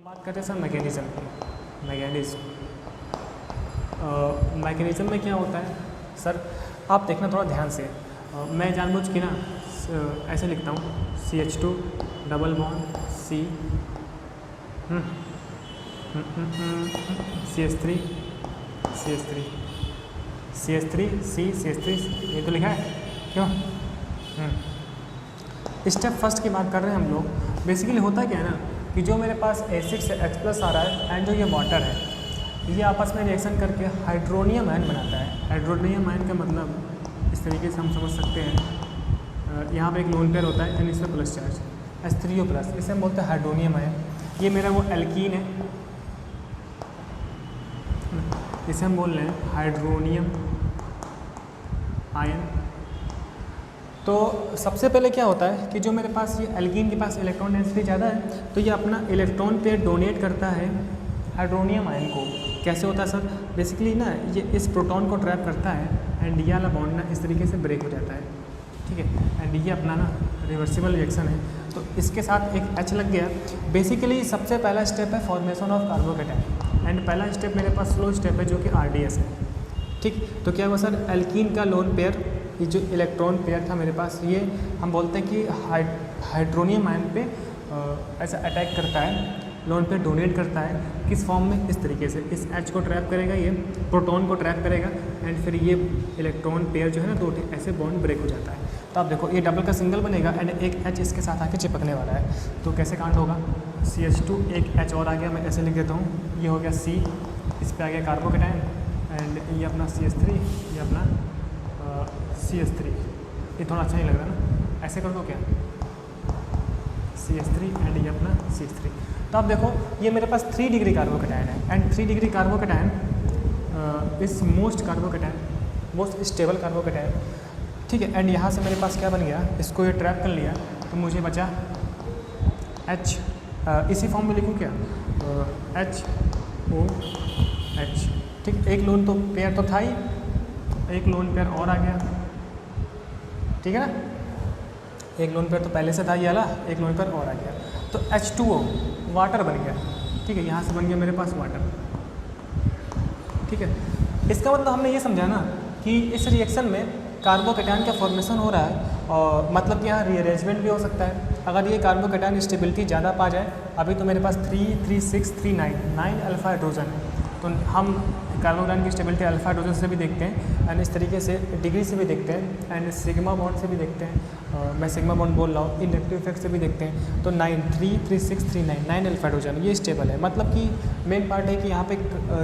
बात करते हैं सर मैकेनिज़्म की। मैकेनिज़्म में क्या होता है सर, आप देखना थोड़ा ध्यान से। मैं जानबूझ के ना ऐसे लिखता हूँ CH2 double bond C CH3 CH3 CH3 C CH3 ये तो लिखा है क्यों? स्टेप फर्स्ट की बात कर रहे हैं हम लोग। बेसिकली होता क्या है ना कि जो मेरे पास एसिड से H+ आ रहा है एंड जो ये वाटर है ये आपस में रिएक्शन करके हाइड्रोनियम आयन बनाता है। हाइड्रोनियम आयन का मतलब इस तरीके से हम समझ सकते हैं, यहाँ पे एक लोन पेयर होता है एंड इसमें प्लस चार्ज H3O+, इसे हम बोलते हैं हाइड्रोनियम आयन। ये मेरा वो एल्कीन है, इसे हम बोल रहे हैं हाइड्रोनियम आयन। तो सबसे पहले क्या होता है कि जो मेरे पास ये एल्कीन के पास इलेक्ट्रॉन डेंसिटी ज़्यादा है तो ये अपना इलेक्ट्रॉन पेयर डोनेट करता है हाइड्रोनियम आयन को। कैसे होता है सर? बेसिकली ना ये इस प्रोटॉन को ट्रैप करता है एंड ये वाला बॉन्ड ना इस तरीके से ब्रेक हो जाता है, ठीक है। एंड ये अपना ना रिवर्सिबल रिएक्शन है, तो इसके साथ एक H लग गया। बेसिकली सबसे पहला स्टेप है फॉर्मेशन ऑफ कार्बोकेटायन एंड पहला स्टेप मेरे पास स्लो स्टेप है जो कि RDS है, ठीक। तो क्या हुआ सर, एल्कीन का लोन पेयर, ये जो इलेक्ट्रॉन पेयर था मेरे पास, ये हम बोलते हैं कि हाइड्रोनियम आयन पे ऐसा अटैक करता है, लोन पेयर डोनेट करता है। किस फॉर्म में? इस तरीके से इस H को ट्रैप करेगा, ये प्रोटॉन को ट्रैप करेगा एंड फिर ये इलेक्ट्रॉन पेयर जो है ना दो ऐसे बॉन्ड ब्रेक हो जाता है। तो आप देखो ये डबल का सिंगल बनेगा एंड एक H इसके साथ आके चिपकने वाला है। तो कैसे कांड होगा, CH2 एक H और आ गया, मैं ऐसे लिख देता हूँ, ये हो गया C, इस पर आ गया कार्बोकेटायन एंड ये अपना CH3, ये अपना CH3। ये थोड़ा अच्छा नहीं लग रहा ना, ऐसे कर दो क्या, CH3 एंड ये अपना CH3। तो आप देखो ये मेरे पास 3 डिग्री कार्बोकेटायन है एंड 3 डिग्री कार्बोकेटायन इस most carbocation, most stable carbocation, ठीक है। एंड यहाँ से मेरे पास क्या बन गया, इसको ये ट्रैप कर लिया तो मुझे बचा H, इसी फॉर्म में लिखूँ क्या, HOH, ठीक। एक लोन तो पेयर तो था ही, एक लोन पेयर और आ गया, ठीक है ना। एक लोन पेयर तो पहले से था ये वाला, एक लोन पेयर और आ गया तो H2O वाटर बन गया, ठीक है। यहाँ से बन गया मेरे पास वाटर, ठीक है। इसका मतलब हमने ये समझा ना कि इस रिएक्शन में कार्बोकेटायन का फॉर्मेशन हो रहा है और मतलब कि यहाँ रीअरेंजमेंट भी हो सकता है। अगर ये कार्बोकेटायन स्टेबिलिटी ज़्यादा पा जाए, अभी तो मेरे पास 3, 3, 6, 3, 9 अल्फा हाइड्रोजन है, तो हम कार्बोकेटायन की स्टेबिलिटी अल्फा हाइड्रोजन से भी देखते हैं एंड इस तरीके से डिग्री से भी देखते हैं एंड सिग्मा बॉन्ड से भी देखते हैं। मैं सिग्मा बॉन्ड बोल रहा हूँ, इंडक्टिव इफेक्ट से भी देखते हैं। तो 9, 3, 3, 6, 3, 9 अल्फा हाइड्रोजन ये स्टेबल है, मतलब कि मेन पार्ट है कि यहाँ पे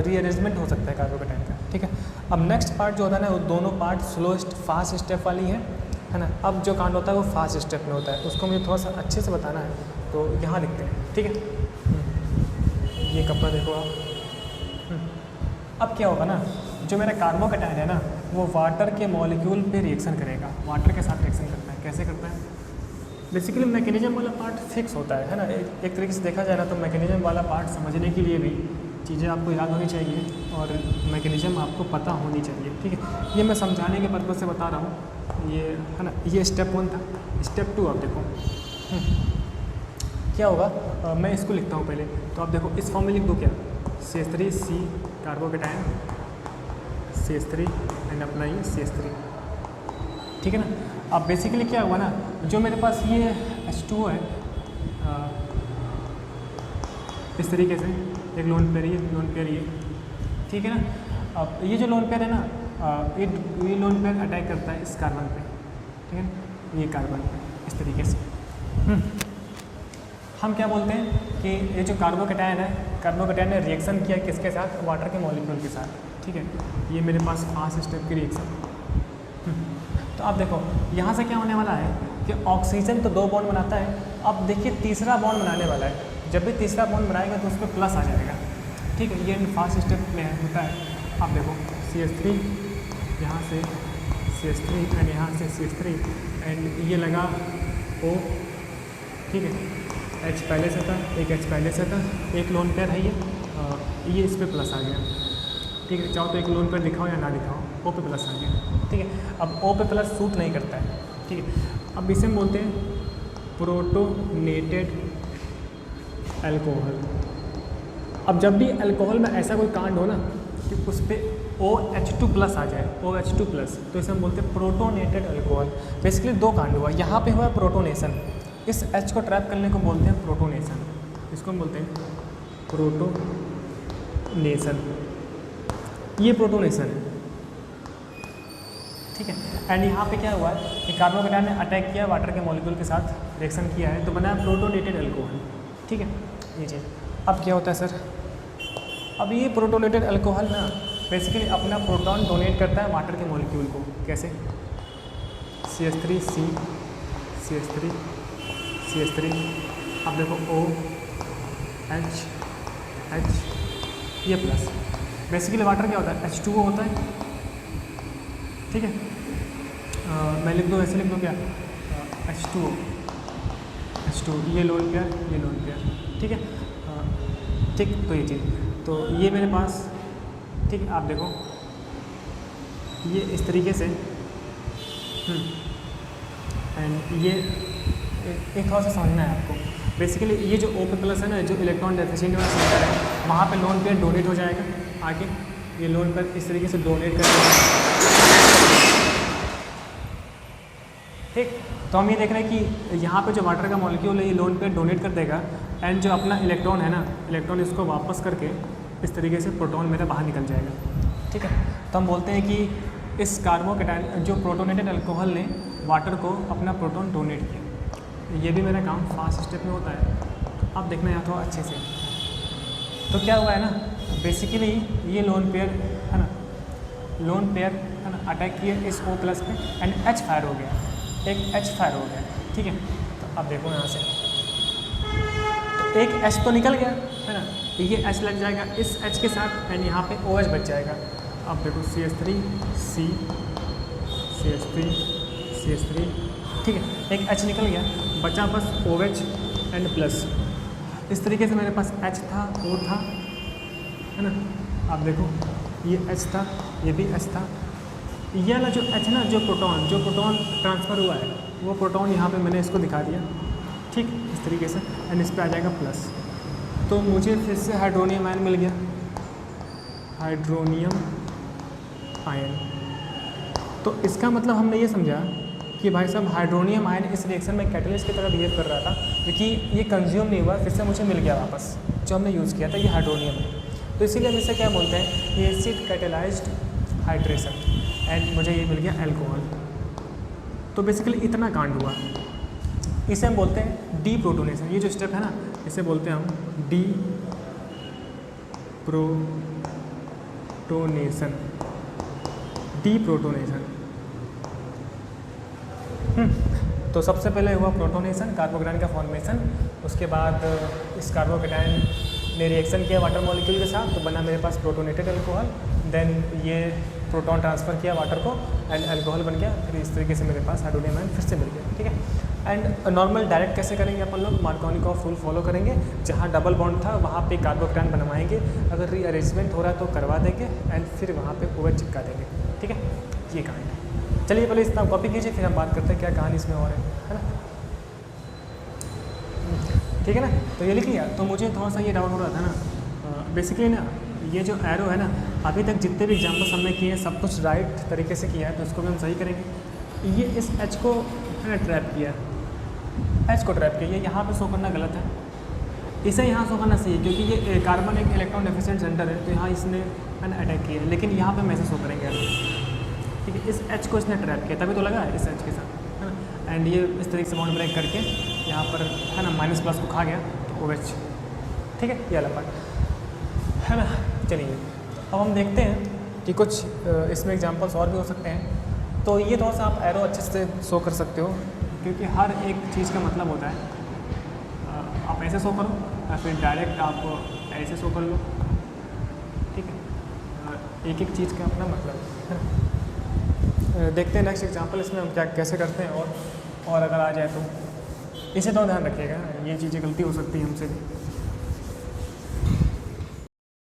रीअरेंजमेंट हो सकता है कार्बोकेटायन का, ठीक है। अब नेक्स्ट पार्ट जो होता है ना वो दोनों पार्ट स्लोएस्ट फास्ट स्टेप वाली है ना। अब जो कांड होता है वो फास्ट स्टेप में होता है, उसको मुझे थोड़ा सा अच्छे से बताना है, तो यहाँ लिखते हैं, ठीक है। ये कपड़ा देखो आप। अब क्या होगा ना, जो मेरा कार्बोकेटायन है ना वो वाटर के मॉलिक्यूल पे रिएक्शन करेगा, वाटर के साथ रिएक्शन करता है। कैसे करता है? बेसिकली मैकेनिज्म वाला पार्ट फिक्स होता है ना। एक तरीके से देखा जाए ना तो मैकेनिज्म वाला पार्ट समझने के लिए भी चीज़ें आपको याद होनी चाहिए और मैकेनिज्म आपको पता होनी चाहिए, ठीक है। ये मैं समझाने के पर्पज़ से बता रहा हूँ, ये है ना। ये स्टेप 1 था। स्टेप 2 आप देखो क्या होगा, मैं इसको लिखता हूँ पहले। तो आप देखो इस फॉर्म में लिख दो क्या, CH3C कार्बोकेटायन CH3 एंड अपना ये CH3, ठीक है ना। अब बेसिकली क्या हुआ ना, जो मेरे पास ये H2O है इस तरीके से एक लोन पेयर, ये लोन पेयर ये, ठीक है ना। अब ये जो लोन पेयर है ना ये लोन पेयर अटैक करता है इस कार्बन पे, ठीक है, ये कार्बन पे इस तरीके से। हम क्या बोलते हैं कि ये जो कार्बोकेटायन है, कार्बोकेटायन ने रिएक्शन किया किसके साथ, वाटर के मॉलिक्यूल के साथ, ठीक है। ये मेरे पास 5 स्टेप की रिएक्शन। तो आप देखो यहाँ से क्या होने वाला है कि ऑक्सीजन तो 2 बॉन्ड बनाता है, अब देखिए तीसरा बॉन्ड बनाने वाला है। जब भी तीसरा बॉन्ड बनाएगा तो उस पर प्लस आ जाएगा, ठीक है। ये फास्ट स्टेप में होता है। आप देखो CH3 यहाँ से CH3 एंड यहाँ से CH3 एंड ये लगा O, ठीक है। H पहले से था, एक H पहले से था, एक लोन पेयर है ये इस पर प्लस आ गया, ठीक है। चाहो तो एक लोन पेयर दिखाओ या ना दिखाओ, O पे प्लस आ गया, ठीक है। अब O पे प्लस सूट नहीं करता है, ठीक है। अब इसे हम बोलते हैं प्रोटोनेटेड अल्कोहल, अब जब भी अल्कोहल में ऐसा कोई कांड हो ना कि उस पर OH2+ आ जाए, OH2+, तो इसे हम बोलते हैं प्रोटोनेटेड अल्कोहल। बेसिकली दो कांड हुआ, यहाँ पे हुआ प्रोटोनेशन, इस H को ट्रैप करने को बोलते हैं प्रोटोनेशन, इसको हम बोलते हैं प्रोटोनेशन, ये प्रोटोनेशन है, ठीक है। एंड यहाँ पे क्या हुआ है कि कार्बोकेटायन ने अटैक किया वाटर के मॉलिक्यूल के साथ, रिएक्शन किया है, तो बना है प्रोटोनेटेड अल्कोहल, ठीक है ये चीज़। अब क्या होता है सर, अब ये प्रोटोनेटेड अल्कोहल ना बेसिकली अपना प्रोटॉन डोनेट करता है वाटर के मॉलिक्यूल को, कैसे, CH3 अब देखो OH ये प्लस, बेसिकली वाटर क्या होता है, H2O होता है, ठीक है। मैं लिख दूँ, ऐसे लिख दूँ क्या, H2O ये लोन पेयर, ठीक है, ठीक। तो ये चीज़, तो ये मेरे पास, ठीक है, आप देखो ये इस तरीके से, एंड ये एक थोड़ा सा समझना है आपको। बेसिकली ये जो OP+ है ना, जो इलेक्ट्रॉन डेफिशिएंट वाला सेंटर है, वहाँ पे लोन पेयर डोनेट हो जाएगा आगे, ये लोन पेयर इस तरीके से डोनेट करेगा, ठीक। तो हम ये देख रहे हैं कि यहाँ पे जो वाटर का मॉलिक्यूल है ये लोन पेयर डोनेट कर देगा, एंड जो अपना इलेक्ट्रॉन है ना, इलेक्ट्रॉन इसको वापस करके इस तरीके से प्रोटॉन मेरा बाहर निकल जाएगा, ठीक है। तो हम बोलते हैं कि इस कार्बोकेटायन जो प्रोटोनेटेड अल्कोहल ने वाटर को अपना प्रोटॉन डोनेट किया, ये भी मेरा काम फास्ट स्टेप में होता है, आप देखना यहाँ थोड़ा अच्छे से। तो क्या हुआ है ना, बेसिकली ये लोन पेयर है ना, अटैक किए इस O+ पे, एंड H फायर हो गया, एक H फायर हो गया, ठीक है। तो अब देखो यहाँ से, तो एक H तो निकल गया है ना, ये H लग जाएगा इस H के साथ, एंड यहाँ पे OH बच जाएगा। अब देखो CH3 ठीक है, एक H निकल गया, बचा बस OH एंड प्लस। इस तरीके से मेरे पास H था, O था, है ना। आप देखो ये H था, ये भी H था, ये वाला जो H ना, जो प्रोटॉन ट्रांसफ़र हुआ है, वो प्रोटॉन यहाँ पे मैंने इसको दिखा दिया, ठीक, इस तरीके से, एंड इस पर आ जाएगा प्लस। तो मुझे फिर से हाइड्रोनियम आयन मिल गया, हाइड्रोनियम आयन। तो इसका मतलब हमने ये समझा कि भाई साहब हाइड्रोनियम आयन इस रिएक्शन में कैटलिस्ट की तरह बिहेव कर रहा था, क्योंकि ये कंज्यूम नहीं हुआ, फिर से मुझे मिल गया वापस, जो हमने यूज़ किया था, ये हाइड्रोनियम है। तो इसीलिए हम इसे क्या बोलते हैं, एसिड कैटेलाइज्ड हाइड्रेशन, एंड मुझे ये मिल गया अल्कोहल। तो बेसिकली इतना कांड हुआ, इसे हम बोलते हैं डी प्रोटोनेशन। ये जो स्टेप है ना, इसे बोलते हैं हम डी प्रोटोनेशन, तो सबसे पहले हुआ प्रोटोनेशन, कार्बोकेटायन का फॉर्मेशन, उसके बाद इस कार्बोकेटायन ने रिएक्शन किया वाटर मॉलिक्यूल के साथ, तो बना मेरे पास प्रोटोनेटेड अल्कोहल, देन ये प्रोटॉन ट्रांसफ़र किया वाटर को, एंड अल्कोहल बन गया, फिर इस तरीके से मेरे पास हाइड्रोनियम आयन फिर से मिल गया, ठीक है। एंड नॉर्मल डायरेक्ट कैसे करेंगे अपन लोग, मार्कोनिकॉफ रूल फॉलो करेंगे, जहाँ डबल बॉन्ड था वहाँ पे कार्बोकेटायन बनवाएंगे, अगर रीअरेंजमेंट हो रहा है तो करवा देंगे, एंड फिर वहाँ पे OH चिपका देंगे, ठीक है। ये कहानी, चलिए पहले इतना कॉपी कीजिए, फिर हम बात करते हैं क्या कहानी इसमें और है ना, ठीक है ना। तो ये लिख लिया। तो मुझे थोड़ा सा ये डाउट हो रहा था ना, बेसिकली ना ये जो एरो है ना, अभी तक जितने भी एग्जाम्पल्स हमने किए हैं सब कुछ राइट तरीके से किया है, तो इसको भी हम सही करेंगे। ये इस H को है ना ट्रैप किया, H को ट्रैप किया, ये यहाँ पे शो करना गलत है, इसे यहाँ शो करना सही है, क्योंकि ये कार्बन एक इलेक्ट्रॉन डेफिशिएंट सेंटर है, तो यहाँ इसने है ना अटैक किया है, लेकिन यहाँ पे हम ऐसे शो करेंगे, ठीक है। इस H को इसने ट्रैप किया, तभी तो लगा है इस H के साथ, है ना। एंड ये इस तरीके से बॉन्ड ब्रेक करके यहाँ पर है ना माइनस प्लस को खा गया, तो OH, ठीक है, ये वाला पार्ट है ना। चलिए अब हम देखते हैं कि कुछ इसमें एग्जांपल्स और भी हो सकते हैं। तो ये थोड़ा सा आप एरो अच्छे से शो कर सकते हो, क्योंकि हर एक चीज़ का मतलब होता है, आप ऐसे शो करो या फिर डायरेक्ट आप ऐसे शो कर लो, ठीक है। एक एक चीज़ का अपना मतलब है। देखते हैं नेक्स्ट एग्जांपल इसमें हम क्या कैसे करते हैं, और अगर आ जाए तो इसे तो ध्यान रखिएगा, ये चीज़ें गलती हो सकती है हमसे भी।